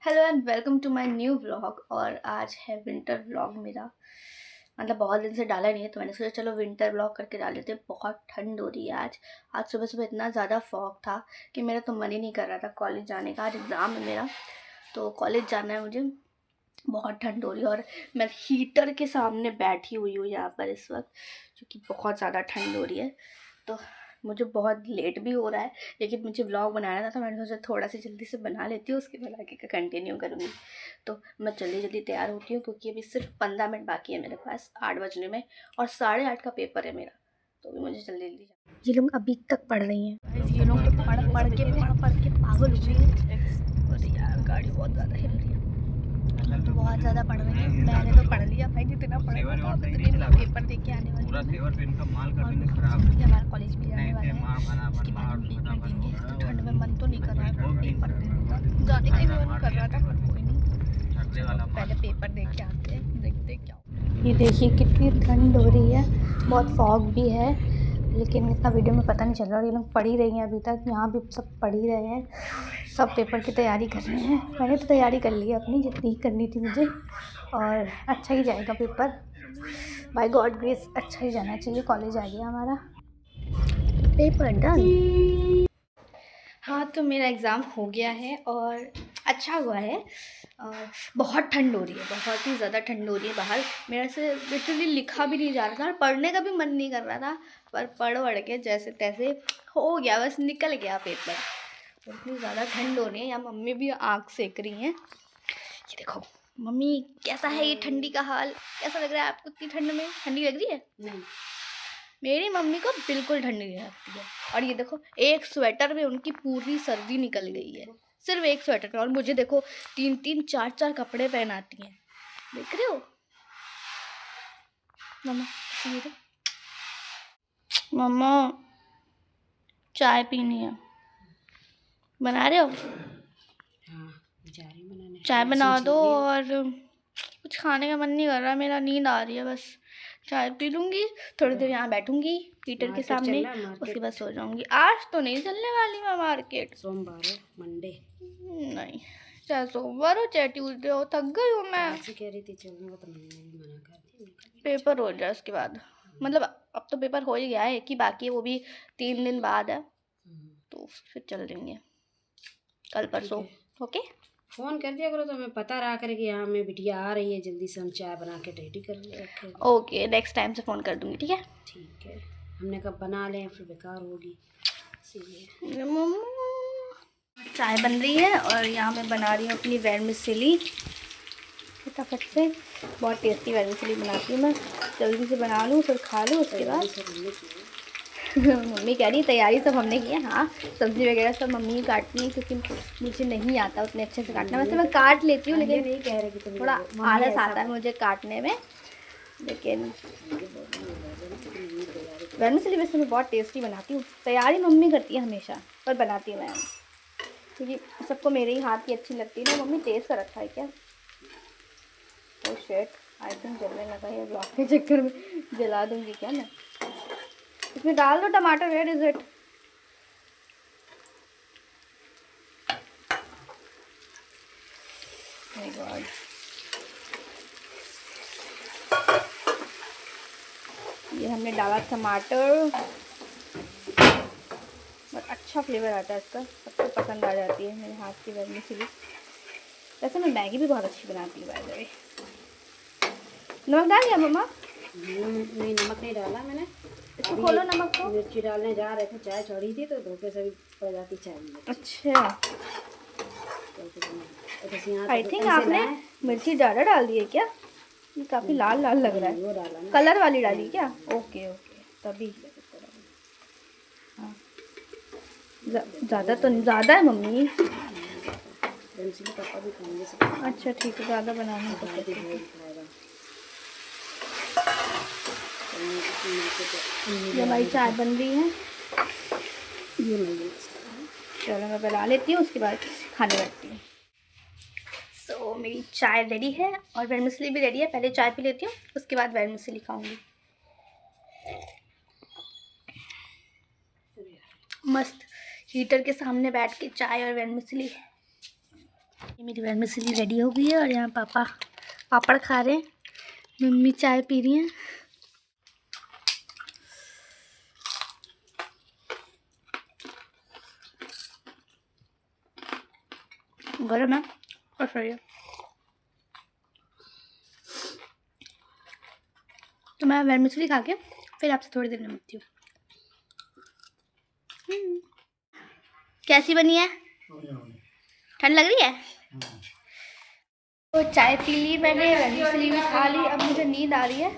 Hello and welcome to my new vlog. और आज है विंटर व्लॉग मेरा। मतलब बहुत दिन से डाला नहीं है तो मैंने सोचा चलो विंटर व्लॉग करके डाल देते हैं। बहुत ठंड हो रही है आज। आज सुबह सुबह इतना ज़्यादा फॉग था कि मेरा तो मन ही नहीं कर रहा था कॉलेज जाने का। आज एग्ज़ाम है मेरा तो कॉलेज जाना है मुझे। बहुत ठंड हो रही है और मैं हीटर के सामने बैठी हुई हूँ यहाँ पर इस वक्त, क्योंकि बहुत ज़्यादा ठंड हो रही है। तो मुझे बहुत लेट भी हो रहा है, लेकिन मुझे व्लॉग बनाना था तो मैंने सोचा थोड़ा सा जल्दी से बना लेती हूँ, उसके बाद आगे का कंटिन्यू करूँगी। तो मैं जल्दी जल्दी तैयार होती हूँ क्योंकि अभी सिर्फ 15 मिनट बाकी है मेरे पास 8 बजने में, और 8:30 का पेपर है मेरा। तो अभी मुझे जल्दी जल्दी ये लोग अभी तक पढ़ रही हैं। ये लोग तो पढ़ के पागल हो गई हैं। अरे यार गाड़ी बहुत ज़्यादा हिल रही है। तो बहुत ज़्यादा पढ़ रही हैं। मैंने तो पढ़ लिया भाई, जितना पढ़ा था। अब इतने पेपर दे के आने वाली हूँ मैं। और हमारा कॉलेज भी जाने वाला है, उसके बाद हम पेपर देंगे। तो ठंड में मन तो नहीं कर रहा था पेपर देने का, जाने का ही मन कर रहा था, पर कोई नहीं, चलो पहले पेपर दे के आते हैं, देखते क्या होता है। ये देखिए कितनी ठंड हो रही है, बहुत फॉग भी है, लेकिन इतना वीडियो में पता नहीं चल रहा। और ये लोग पढ़ ही रही हैं अभी तक, यहाँ भी सब पढ़ ही रहे हैं, सब पेपर की तैयारी कर रहे हैं। मैंने तो तैयारी कर ली है अपनी, जितनी करनी थी मुझे, और अच्छा ही जाएगा पेपर। बाय गॉड ग्रेस अच्छा ही जाना चाहिए। कॉलेज आ गया हमारा, पेपर डन। हाँ तो मेरा एग्ज़ाम हो गया है और अच्छा हुआ है। और बहुत ठंड हो रही है, बहुत ही ज़्यादा ठंड हो रही है बाहर। मेरे से लिटरली लिखा भी नहीं जा रहा था और पढ़ने का भी मन नहीं कर रहा था, पर पढ़ के जैसे तैसे हो गया, बस निकल गया पेपर। और इतनी ज़्यादा ठंड हो रही है, यहाँ मम्मी भी आँख सेक रही हैं। ये देखो मम्मी, कैसा है ये ठंडी का हाल, कैसा लग रहा है आपको? इतनी ठंड में ठंडी लग रही है? नहीं, मेरी मम्मी को बिल्कुल ठंड नहीं लगती है। और ये देखो एक स्वेटर में उनकी पूरी सर्दी निकल गई है, सिर्फ एक स्वेटर में। और मुझे देखो 3-3 4-4 कपड़े पहनाती हैं, देख रहे हो? मम्मा ये दो। मम्मा चाय पीनी है, बना रहे हो? हाँ, जा रही हूँ बनाने। चाय बना दो। और कुछ खाने का मन नहीं कर रहा मेरा, नींद आ रही है बस। चाय पी लूँगी, थोड़ी देर यहाँ बैठूँगी हीटर के सामने, उसके बाद सो जाऊँगी। आज तो नहीं चलने वाली मैं मार्केट, सोमवार है, मंडे नहीं, चाहे सोमवार हो चाहे ट्यूसडे हो, थक गई हूँ मैं। ऐसे कह रही थी चलने को तो मैंने भी मना कर दी। पेपर हो जाए उसके बाद, मतलब अब तो पेपर हो ही गया है, एक ही बाकी है, वो भी 3 दिन बाद है, तो फिर चल देंगे कल परसों। ओके, फ़ोन कर दिया करो तो हमें पता रहा करे कि हाँ मैं बिटिया आ रही है, जल्दी से हम चाय बना के रेडी कर रखेंगे। ओके नेक्स्ट टाइम से फ़ोन कर दूँगी, ठीक है? ठीक है, हमने कब बना लें फिर बेकार होगी, इसीलिए। चाय बन रही है और यहाँ मैं बना रही हूँ अपनी वर्मिसेली फटाफट से। बहुत टेस्टी वर्मिसेली बनाती हूँ मैं, जल्दी से बना लूँ फिर खा लूँ, उसके बाद मम्मी कह रही तैयारी सब हमने की है। हाँ सब्ज़ी वगैरह सब मम्मी ही काटती है, क्योंकि मुझे नहीं आता उतने अच्छे से काटना। वैसे मैं काट लेती हूँ, लेकिन नहीं कह रहे कि थोड़ा आलस आता है मुझे काटने में। लेकिन वर्मिसेली वैसे मैं बहुत टेस्टी बनाती हूँ, तैयारी मम्मी करती है हमेशा, पर बनाती हूँ मैं, क्योंकि सबको मेरे ही हाथ की अच्छी लगती है ना। मम्मी टेस्ट कर रखा है क्या? ओ शिट, आई थिंक जलने लगा है, ब्लॉक के चक्कर में जला दूंगी क्या मैं? इसमें डाल दो टमाटर, where is it? My god, ये हमने डाला टमाटर, बहुत अच्छा फ्लेवर आता है इसका, सबको पसंद आ जाती है मेरे हाथ की वर्मिसेली। वैसे मैं मैगी भी बहुत अच्छी बनाती हूँ बाय द वे। नमक डाल दिया मम्मा? नहीं नमक नहीं डाला मैंने। इसको खोलो नमक को। मिर्ची डालने जा रहे थे, चाय चढ़ी थी तो धोखे से भी पड़ जाती चाय में। अच्छा, आई थिंक आपने मिर्ची ज़्यादा डाल दी है क्या? ये काफ़ी लाल लाल लग रहा वो है, डाला ना, कलर वाली डाली क्या? ओके ओके, तभी। हाँ ज़्यादा तो ज़्यादा है मम्मी। पापा भी खाएंगे। अच्छा ठीक है, ज़्यादा बनाना तो फिर ये हमारी चाय बन रही है, ये नहीं। चलो मैं बना लेती हूँ, उसके बाद खाने बैठती हूँ। सो मेरी चाय रेडी है और वर्मिसेली भी रेडी है। पहले चाय पी लेती हूँ, उसके बाद वर्मिसेली खाऊंगी। मस्त हीटर के सामने बैठ के चाय और वर्मिसेली ये मेरी वर्मिसेली रेडी हो गई है और यहाँ पापा पापड़ खा रहे हैं, मम्मी चाय पी रही हैं। गरम है और सही है। तो मैं वर्मिसेली खा के फिर आपसे थोड़ी देर में मिलती हूँ। कैसी बनी है? ठंड लग रही है? तो चाय पी ली मैंने, वर्मिसेली भी खा ली। अब मुझे नींद आ रही है,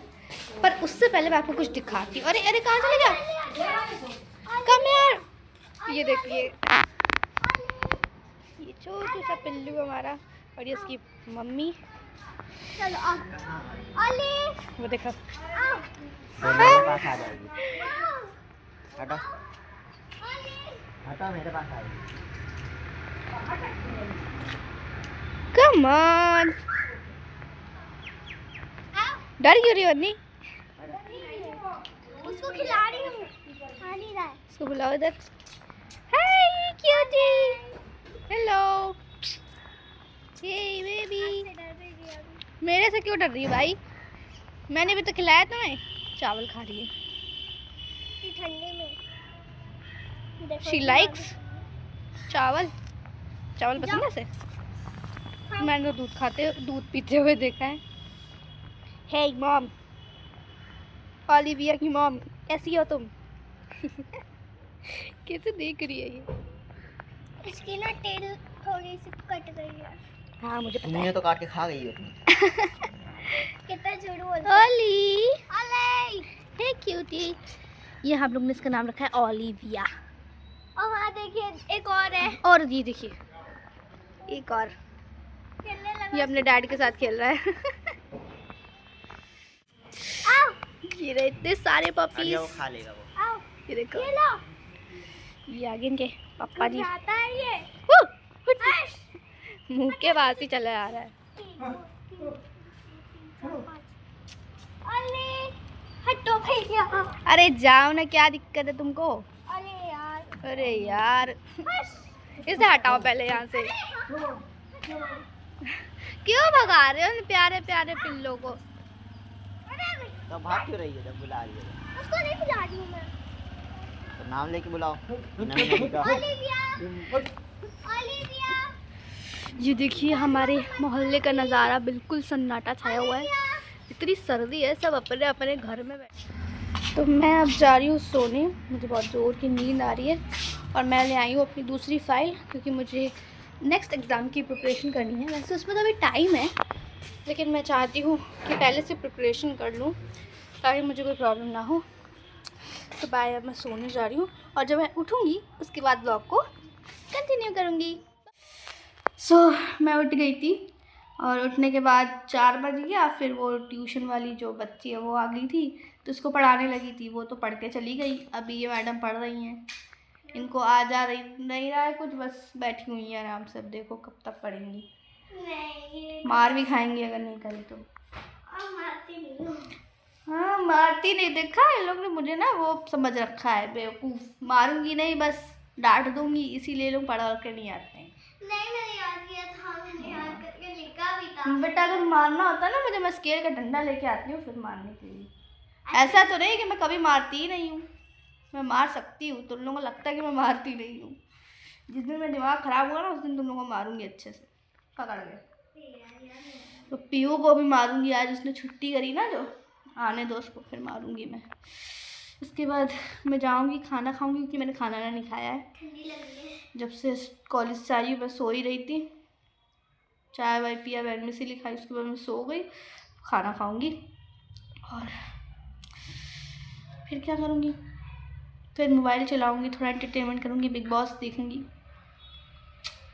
पर उससे पहले मैं आपको कुछ दिखाती हूँ। अरे अरे कहाँ चले गया? कम यार, ये देखिए, ये छोटू सा पिल्लू हमारा और ये उसकी मम्मी। चलो वो देखो, मेरे पास आ जाएगी। हटो हटो, मेरे पास आ जाएगी। Come on. डर क्यों रही हो अन्नी? उसको खिला रही हूँ, खा नहीं रहा है। उसको बुलाओ इधर। हाय क्यूटी, हेलो, हे बेबी। मेरे से क्यों डर रही है भाई? मैंने भी तो खिलाया तुम्हें। चावल खा रही है। ठंडे में देखो, शी लाइक्स चावल। चावल पसंद है इसे? मैंने तो दूध पीते हुए देखा है। हे मॉम, ओलिविया की मॉम, कैसी हो तुम? कैसे देख रही है ये? इसकी ना टेल थोड़ी सी कट गई है। हाँ मुझे पता तुमने है। तो काट के खा गई हो। कितना झूठ बोलता है। ओली, ओले, हे क्यूटी। ये हम लोग ने इसका नाम रखा है ओलिविया। और वहाँ देखिए एक और है। और ये देखिए एक और, खेलने लगा। ये अपने डैड के साथ खेल रहा है। आओ, ये रहे इतने सारे पपीज। वो खा लेगा वो। आओ, ये देखो, ये लो। ये आगे इनके पापा जी। खाता है ये। मुंह के पास ही चला आ रहा है। ओले, हटो भैया। अरे जाओ ना, क्या दिक्कत है तुमको? अरे यार, अरे यार, इसे हटाओ पहले यहाँ से। क्यों भगा रहे हो प्यारे प्यारे पिल्लों को? तो भाग क्यों रही है जब बुला रही है? उसको नहीं बुला रही हूँ मैं। तो नाम लेके बुलाओ। Olivia, Olivia. ये देखिए हमारे मोहल्ले का नज़ारा, बिल्कुल सन्नाटा छाया हुआ है। इतनी सर्दी है, सब अपने अपने घर में बैठे। तो मैं अब जा रही हूँ सोने, मुझे बहुत ज़ोर की नींद आ रही है। और मैं ले आई हूँ अपनी दूसरी फ़ाइल, क्योंकि मुझे नेक्स्ट एग्ज़ाम की प्रिपरेशन करनी है। वैसे उसमें तो अभी टाइम है, लेकिन मैं चाहती हूँ कि पहले से प्रिपरेशन कर लूँ ताकि मुझे कोई प्रॉब्लम ना हो। तो बाय, अब मैं सोने जा रही हूँ और जब मैं उठूँगी उसके बाद ब्लॉग को कंटिन्यू करूँगी। मैं उठ गई थी और उठने के बाद 4 बज गया। फिर वो ट्यूशन वाली जो बच्ची है वो आ गई थी, तो उसको पढ़ाने लगी थी। वो तो पढ़ के चली गई। अभी ये मैडम पढ़ रही हैं, इनको आ जा रही नहीं रहा है कुछ, बस बैठी हुई हैं आराम से। अब देखो कब तक पढ़ेंगी। नहीं, मार भी खाएंगी अगर नहीं करी तो। मारती नहीं हूँ। हाँ मारती नहीं, देखा इन लोग ने मुझे ना वो समझ रखा है बेवकूफ़। मारूंगी नहीं, बस डांट दूंगी, इसीलिए लोग पढ़ के नहीं आते हैं। नहीं, मैंने याद किया था, मैंने याद करके लिखा भी था। बेटा अगर मारना होता ना मुझे, मैं स्केल का डंडा लेके आती हूँ फिर मारने के लिए। ऐसा तो नहीं कि मैं कभी मारती ही नहीं हूँ, मैं मार सकती हूँ। तुम लोगों को लगता है कि मैं मारती नहीं हूँ। जिस दिन मेरा दिमाग ख़राब हुआ ना उस दिन तुम लोगों को मारूंगी अच्छे से पकड़ के। तो पीयू को भी मारूंगी आज, उसने छुट्टी करी ना, जो आने दो उसको, फिर मारूंगी मैं। उसके बाद मैं जाऊंगी खाना खाऊंगी, क्योंकि मैंने खाना नहीं खाया है। ठंडी लग रही है। जब से कॉलेज से आई बस सो ही रही थी, चाय वाय पिया, वर्मिसेली खाई, उसके बाद मैं सो गई। खाना खाऊंगी और फिर क्या करूँगी, फिर मोबाइल चलाऊंगी, थोड़ा एंटरटेनमेंट करूँगी, बिग बॉस देखूँगी।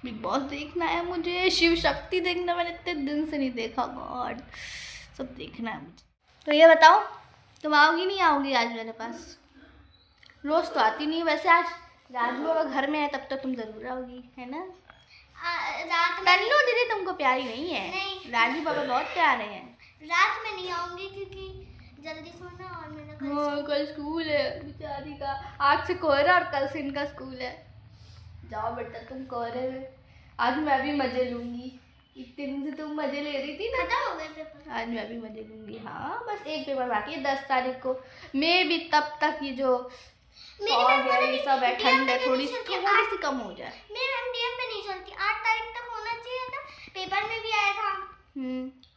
बिग बॉस देखना है मुझे, शिव शक्ति देखना, मैंने इतने दिन से नहीं देखा। गॉड, सब देखना है मुझे। तो ये बताओ, तुम आओगी नहीं आओगी आज मेरे पास? रोज़ तो आती नहीं, वैसे आज राजू अगर घर में है तब तो तुम ज़रूर आओगी, है ना? रात में तन्नू दीदी तुमको प्यारी नहीं है? नहीं। राजू बाबा बहुत प्यारे हैं। रात में नहीं आऊंगी क्योंकि जल्दी सोना और मेरा कल कल स्कूल है बेचारी का। आज से कोहरा और कल से इनका स्कूल है। जाओ बेटा तुम कोहरे में, आज मैं भी मज़े लूँगी। इतने दिन से तुम मजे ले रही थी ना। खत्म हो गए पेपर। आज मैं भी मजे लूंगी। हाँ बस एक पेपर बाकी है 10 तारीख को। मैं भी तब तक ये जो फॉग है ये सब है, ठंड है, थोड़ी सी कम हो जाए। मेरी मैम डीएम पे नहीं चलती, 8 तारीख तक होना चाहिए था, पेपर में भी आया था।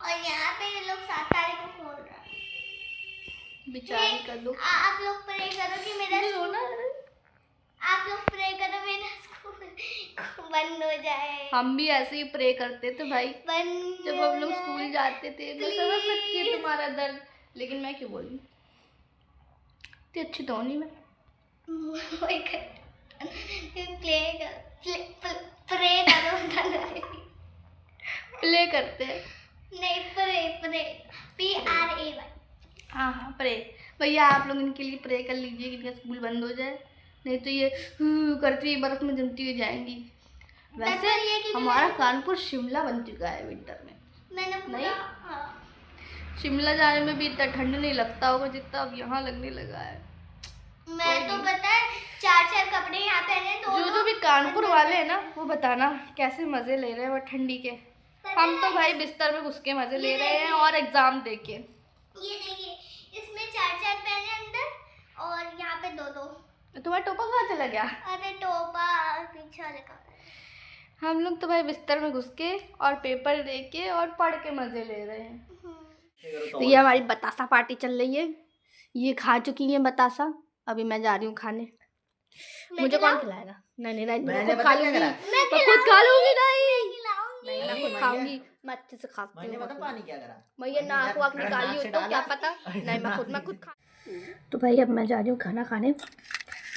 और यहाँ पे ये लोग 7 तारीख को खोल रहा है। बेचारी कर दो। आप लोग प्रे करो कि मेरा आप लोग प्रे करो मेरा स्कूल बंद हो जाए। हम भी ऐसे ही प्रे करते थे भाई बंद जब हम लोग स्कूल जाते थे। मैं समझ सकती हूँ तुम्हारा दर्द, लेकिन मैं क्यों बोलूँ, इतनी अच्छी तो नहीं मैं। प्रे करो प्ले करते हैं। नहीं, प्रे PRAY। हाँ हाँ प्रे। भैया आप लोग इनके लिए प्रे कर लीजिए कि इनका स्कूल बंद हो जाए, नहीं तो ये करती हुई बर्फ में जमती हुई जाएंगी। वैसे ये कि हमारा कानपुर शिमला बन चुका है विंटर में। मैंने नहीं? हाँ। शिमला जाने में भी इतना ठंड नहीं लगता होगा जितना अब यहाँ लगने लगा है। मैं तो पता है 4 कपड़े यहाँ पहने, जो भी कानपुर वाले हैं ना वो बताना कैसे मजे ले रहे हैं वो ठंडी के। हम तो भाई बिस्तर में घुस के मजे ले रहे हैं और एग्जाम दे के। ये देखिए, इसमें 4 पहने अंदर और यहाँ पे 2। तुम्हारा टोपा कहाँ चला गया? अरे टोपा पीछे वाले का। हम लोग तो भाई बिस्तर में घुस के और पेपर दे के और पढ़ के मजे ले रहे हैं। तो ये हमारी बतासा पार्टी चल रही है। ये खा चुकी है बतासा, अभी मैं जा रही हूँ खाने। मुझे कौन खिलाएगा? नहीं मैं खुद खा लूंगी। मैं खुद खा लूंगी। नहीं मैं खुद खाऊंगी, मैं अच्छे से खाती मैंने हूँ। पता पानी क्या करा, मैं ये नाक वाक निकाली हो तो क्या पता। नहीं मैं खुद खा। तो भाई अब मैं जा रही हूँ खाना खाने।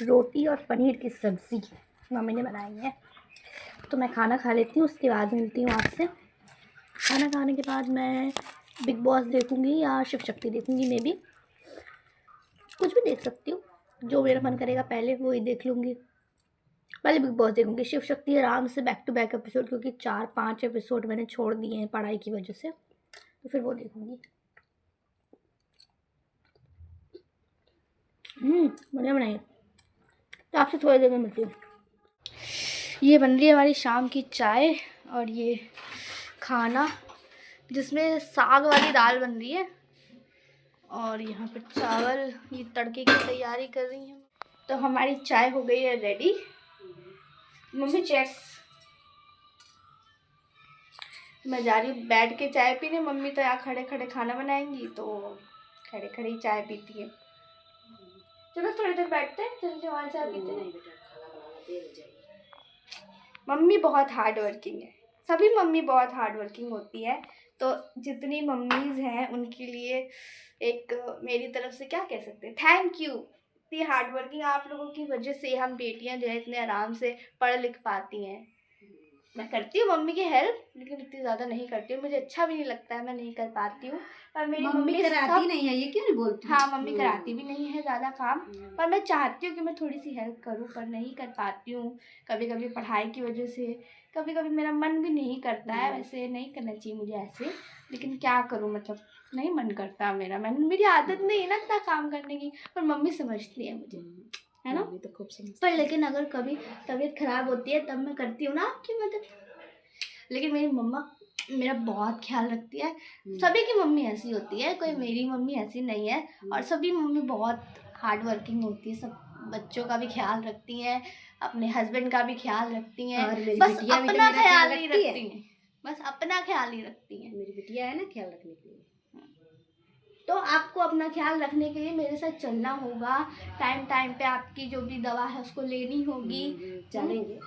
रोटी और पनीर की सब्जी मम्मी ने बनाई है, तो मैं खाना खा लेती हूँ, उसके बाद मिलती हूँ आपसे। खाना खाने के बाद मैं बिग बॉस देखूँगी या शिव शक्ति देखूँगी। मैं भी कुछ भी देख सकती हूँ, जो मेरा मन करेगा पहले वो ही देख लूँगी। पहले बिग बॉस देखूँगी, शिव शक्ति आराम से बैक टू बैक एपिसोड, क्योंकि 4-5 एपिसोड मैंने छोड़ दिए हैं पढ़ाई की वजह से, तो फिर वो देखूँगी। बढ़िया बनाइए। तो आपसे थोड़ी देर में मिलती हूँ। ये बन रही है हमारी शाम की चाय और ये खाना जिसमें साग वाली दाल बन रही है और यहाँ पर चावल, ये तड़के की तैयारी कर रही हैं। तो हमारी चाय हो गई है रेडी। Mummy check. मैं जा रही हूँ बैठ के चाय पीने, मम्मी तो यहाँ खड़े खड़े खाना बनाएंगी तो खड़े खड़े ही चाय पीती है। चलो थोड़ी देर बैठते हैं, चलो वहाँ चाय पीते हैं। मम्मी बहुत हार्ड वर्किंग है, सभी मम्मी बहुत हार्ड वर्किंग होती है। तो जितनी मम्मीज़ हैं उनके लिए एक मेरी तरफ से क्या कह सकते हैं, थैंक यू। इतनी हार्ड वर्किंग आप लोगों की वजह से हम बेटियां जो है इतने आराम से पढ़ लिख पाती हैं। मैं करती हूँ मम्मी की हेल्प, लेकिन इतनी ज़्यादा नहीं करती हूँ, मुझे अच्छा भी नहीं लगता है, मैं नहीं कर पाती हूँ। पर मेरी मम्मी कराती नहीं है, ये क्यों नहीं बोलती? हाँ मम्मी कराती भी नहीं है ज़्यादा काम, पर मैं चाहती हूँ कि मैं थोड़ी सी हेल्प करूँ, पर नहीं कर पाती हूँ। कभी कभी पढ़ाई की वजह से, कभी कभी मेरा मन भी नहीं करता है। वैसे नहीं करना चाहिए मुझे ऐसे, लेकिन क्या करूँ, मतलब नहीं मन करता मेरी आदत नहीं है ना इतना काम करने की। पर मम्मी समझती है मुझे, है ना? तो खूब पर लेकिन अगर कभी तबीयत ख़राब होती है तब मैं करती हूँ ना आपकी मदद। लेकिन मेरी मम्मा मेरा बहुत ख्याल रखती है। सभी की मम्मी ऐसी होती है, कोई मेरी मम्मी ऐसी नहीं है। और सभी मम्मी बहुत हार्ड वर्किंग होती है, सब बच्चों का भी ख्याल रखती हैं, अपने हस्बैंड का भी ख्याल रखती हैं, बस अपना ख्याल नहीं रखती हैं, बस अपना ख्याल ही रखती हैं। मेरी बिटिया है ना ख्याल रखने के लिए। तो आपको अपना ख्याल रखने के लिए मेरे साथ चलना होगा। टाइम टाइम पे आपकी जो भी दवा है उसको लेनी होगी। चलेंगे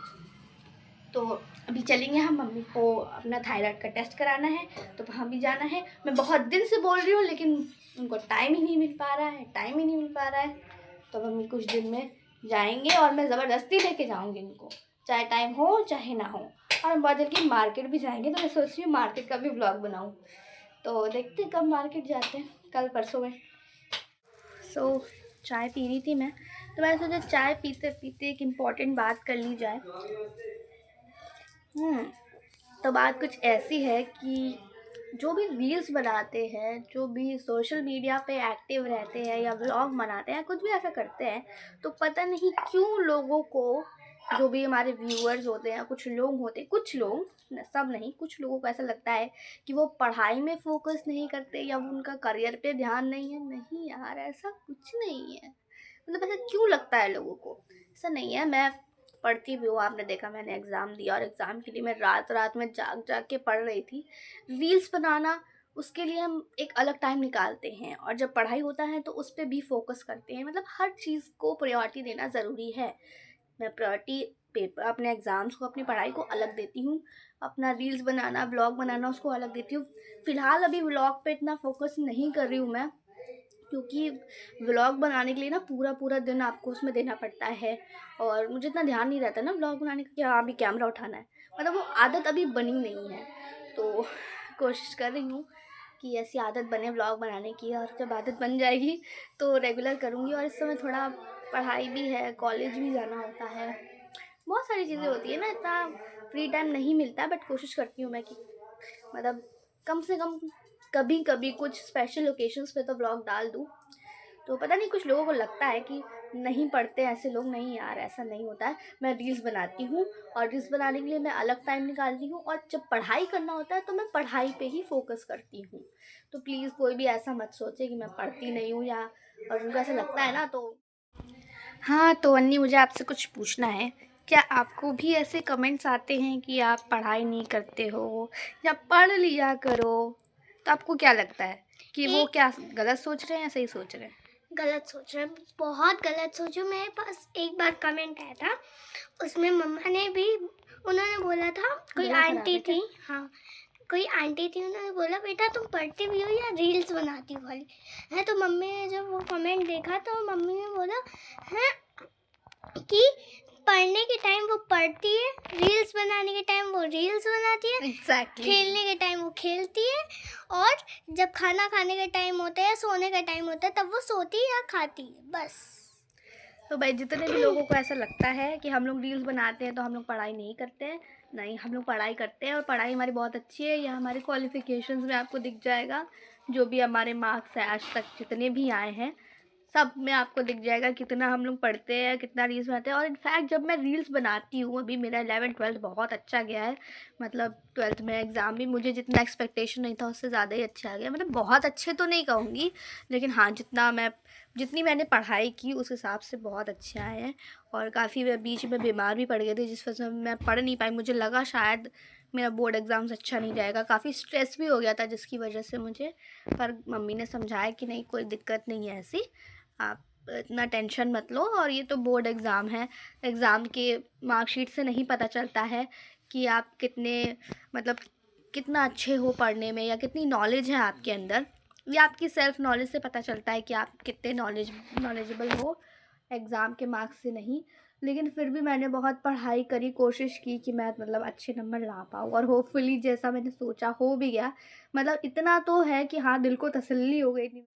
तो अभी चलेंगे हम, मम्मी को अपना थायराइड का टेस्ट कराना है तो वहाँ भी जाना है। मैं बहुत दिन से बोल रही हूँ लेकिन उनको टाइम ही नहीं मिल पा रहा है, तो मम्मी कुछ दिन में जाएंगे और मैं ज़बरदस्ती लेके जाऊँगी इनको, चाहे टाइम हो चाहे ना हो। और हम बहुत जल्दी मार्केट भी जाएंगे, तो मैं सोच रही हूँ मार्केट का भी व्लॉग बनाऊँ। तो देखते कब मार्केट जाते हैं, कल परसों में। चाय पी रही थी मैं, तो मैंने सोचा चाय पीते पीते एक इम्पॉर्टेंट बात कर ली जाए। तो बात कुछ ऐसी है कि जो भी रील्स बनाते हैं, जो भी सोशल मीडिया पे एक्टिव रहते हैं या व्लॉग बनाते हैं, कुछ भी ऐसा करते हैं, तो पता नहीं क्यों लोगों को जो भी हमारे व्यूअर्स होते हैं, कुछ लोग होते हैं, कुछ लोग, सब नहीं, कुछ लोगों को ऐसा लगता है कि वो पढ़ाई में फोकस नहीं करते या वो उनका करियर पे ध्यान नहीं है। नहीं यार, ऐसा कुछ नहीं है। मतलब ऐसा क्यों लगता है लोगों को? ऐसा नहीं है। मैं पढ़ती भी हूँ, आपने देखा मैंने एग्ज़ाम दिया और एग्ज़ाम के लिए मैं रात रात में जाग जाग के पढ़ रही थी। रील्स बनाना, उसके लिए हम एक अलग टाइम निकालते हैं, और जब पढ़ाई होता है तो उस पर भी फोकस करते हैं। मतलब हर चीज़ को प्रायोरिटी देना ज़रूरी है। मैं प्रायोरिटी पेपर, अपने एग्ज़ाम्स को, अपनी पढ़ाई को अलग देती हूँ। अपना रील्स बनाना, व्लॉग बनाना, उसको अलग देती हूँ। फ़िलहाल अभी व्लॉग पे इतना फोकस नहीं कर रही हूँ मैं, क्योंकि व्लॉग बनाने के लिए ना पूरा पूरा दिन आपको उसमें देना पड़ता है, और मुझे इतना ध्यान नहीं रहता ना व्लॉग बनाने का कि हाँ अभी कैमरा उठाना है। मतलब वो आदत अभी बनी नहीं है, तो कोशिश कर रही हूँ कि ऐसी आदत बने व्लॉग बनाने की, और जब आदत बन जाएगी तो रेगुलर करूँगी। और इस समय थोड़ा पढ़ाई भी है, कॉलेज भी जाना होता है, बहुत सारी चीज़ें होती है ना, इतना फ्री टाइम नहीं मिलता है। बट कोशिश करती हूँ मैं कि मतलब कम से कम कभी कभी कुछ स्पेशल ओकेजन्स पे तो व्लॉग डाल दूँ। तो पता नहीं, कुछ लोगों को लगता है कि नहीं पढ़ते ऐसे लोग। नहीं यार, ऐसा नहीं होता है। मैं रील्स बनाती हूँ, और रील्स बनाने के लिए मैं अलग टाइम निकालती हूँ, और जब पढ़ाई करना होता है तो मैं पढ़ाई पे ही फोकस करती हूँ। तो प्लीज़ कोई भी ऐसा मत सोचे कि मैं पढ़ती नहीं हूँ, या और उनको ऐसा लगता है ना तो। हाँ, तो अन्नी, मुझे आपसे कुछ पूछना है। क्या आपको भी ऐसे कमेंट्स आते हैं कि आप पढ़ाई नहीं करते हो या पढ़ लिया करो? तो आपको क्या लगता है कि वो क्या गलत सोच रहे हैं या सही सोच रहे हैं? गलत सोच रहे हैं, बहुत गलत सोचो। मेरे पास एक बार कमेंट आया था, उसमें मम्मा ने भी, उन्होंने बोला था, कोई गला खराब आंटी है क्या? थी, हाँ कोई आंटी थी, उन्होंने बोला बेटा तुम पढ़ती भी हो या रील्स बनाती हो खाली है। तो मम्मी ने जब वो कमेंट देखा तो मम्मी ने बोला है कि पढ़ने के टाइम वो पढ़ती है, रील्स बनाने के टाइम वो रील्स बनाती है, एग्जैक्टली। खेलने के टाइम वो खेलती है, और जब खाना खाने का टाइम होता है या सोने का टाइम होता है तब वो सोती है या खाती है, बस। तो भाई, जितने भी लोगों को ऐसा लगता है कि हम लोग रील्स बनाते हैं तो हम लोग पढ़ाई नहीं करते हैं, नहीं, हम लोग पढ़ाई करते हैं, और पढ़ाई हमारी बहुत अच्छी है। यह हमारे क्वालिफिकेशंस में आपको दिख जाएगा। जो भी हमारे मार्क्स हैं आज तक जितने भी आए हैं, सब में आपको दिख जाएगा कितना हम लोग पढ़ते हैं, कितना रील्स बनाते हैं। और इनफैक्ट जब मैं रील्स बनाती हूँ, अभी मेरा 11th-12th बहुत अच्छा गया है। मतलब 12th में एग्ज़ाम भी मुझे जितना एक्सपेक्टेशन नहीं था उससे ज़्यादा ही अच्छा आ गया। मतलब बहुत अच्छे तो नहीं कहूँगी, लेकिन हाँ, जितनी मैंने पढ़ाई की उस हिसाब से बहुत अच्छे आए हैं। और काफ़ी मैं बीच में बीमार भी पड़ गई थी, जिस वजह से मैं पढ़ नहीं पाई। मुझे लगा शायद मेरा बोर्ड एग्ज़ाम्स अच्छा नहीं जाएगा, काफ़ी स्ट्रेस भी हो गया था जिसकी वजह से मुझे। पर मम्मी ने समझाया कि नहीं, कोई दिक्कत नहीं है ऐसी, आप इतना टेंशन मत लो, और ये तो बोर्ड एग्ज़ाम है। एग्ज़ाम के मार्कशीट से नहीं पता चलता है कि आप कितने, मतलब कितना अच्छे हो पढ़ने में, या कितनी नॉलेज है आपके अंदर। ये आपकी सेल्फ़ नॉलेज से पता चलता है कि आप कितने नॉलेजेबल हो, एग्ज़ाम के मार्क्स से नहीं। लेकिन फिर भी मैंने बहुत पढ़ाई करी, कोशिश की कि मैं मतलब अच्छे नंबर ला पाऊँ, और होपफुली जैसा मैंने सोचा हो भी गया। मतलब इतना तो है कि हाँ, दिल को तसल्ली हो गई थी।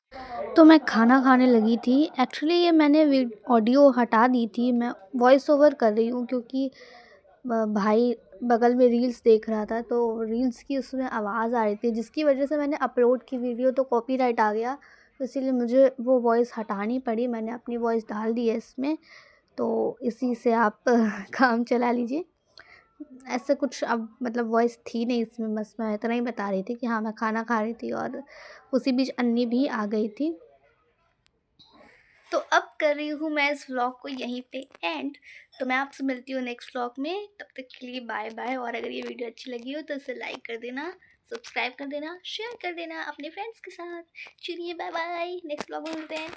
तो मैं खाना खाने लगी थी। एक्चुअली ये मैंने ऑडियो हटा दी थी, मैं वॉइस ओवर कर रही हूँ, क्योंकि भाई बगल में रील्स देख रहा था, तो रील्स की उसमें आवाज़ आ रही थी, जिसकी वजह से मैंने अपलोड की वीडियो तो कॉपीराइट आ गया, तो इसीलिए मुझे वो वॉइस हटानी पड़ी। मैंने अपनी वॉइस डाल दी है इसमें, तो इसी से आप काम चला लीजिए। ऐसा कुछ अब मतलब वॉइस थी नहीं इसमें, बस मैं इतना ही बता रही थी कि हाँ, मैं खाना खा रही थी, और उसी बीच अन्नी भी आ गई थी। तो अब कर रही हूँ मैं इस व्लॉग को यहीं पे एंड। तो मैं आपसे मिलती हूँ नेक्स्ट व्लॉग में, तब तक के लिए बाय बाय। और अगर ये वीडियो अच्छी लगी हो तो इसे लाइक कर देना, सब्सक्राइब कर देना, शेयर कर देना अपने फ्रेंड्स के साथ। चलिए बाय बाय, नेक्स्ट व्लॉग में मिलते हैं।